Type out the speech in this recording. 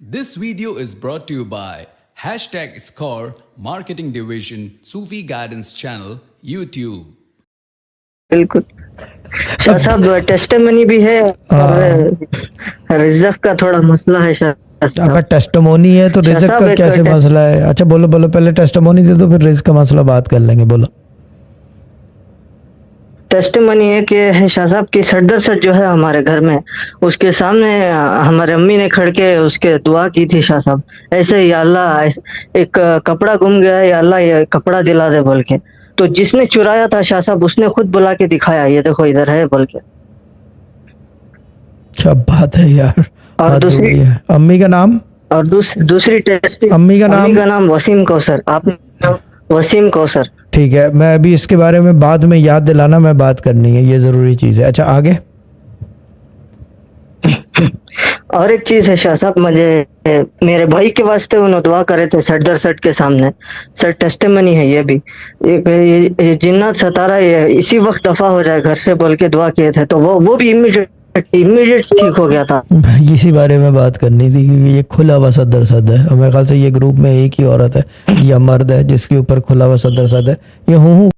This video is brought to you by #Score Marketing Division Sufi Guidance Channel YouTube. बिल्कुल शाह साहब testimony भी है और रिज़्क का थोड़ा मसला है शाह साहब। अगर टेस्टिमोनी है तो शाह रिज़्क साहब, का एक कैसे मसला है? अच्छा बोलो पहले टेस्टिमोनी दे दो फिर रिज़्क का मसला बात कर लेंगे। बोलो। टेस्टिमनी है कि है शाह साहब की सर दर सर जो है हमारे घर में, उसके सामने हमारे अम्मी ने खड़ के उसके दुआ की थी शाह साहब, ऐसे ही या अल्लाह एक कपड़ा गुम गया है या अल्लाह ये कपड़ा दिला दे बोल के। तो जिसने चुराया था शाह साहब उसने खुद बुला के दिखाया, ये देखो इधर है बोल के। क्या बात है यार। और बात दूसरी हो गई है। अम्मी का नाम? और दूसरी टेस्ट अम्मी का नाम? वसीम कौसर। आप वसीम कौसर। ठीक है, मैं अभी इसके बारे में बाद में याद दिलाना, मैं बात करनी है, ये ज़रूरी चीज़ है। अच्छा आगे। और एक चीज है शाह साहब, मुझे मेरे भाई के वास्ते उन्होंने दुआ करे थे सर दर सर के सामने। सर टेस्टिमनी है ये भी, ये जिन्नात सतारा ये इसी वक्त दफा हो जाए घर से बोल के दुआ किए थे, तो वो भी इमीडिएट ठीक हो गया था। इसी बारे में बात करनी थी क्योंकि ये खुला हुआ सदर सद है और मेरे ख्याल से ये ग्रुप में एक ही औरत है या मर्द है जिसके ऊपर खुला हुआ सदर सद है। ये हूँ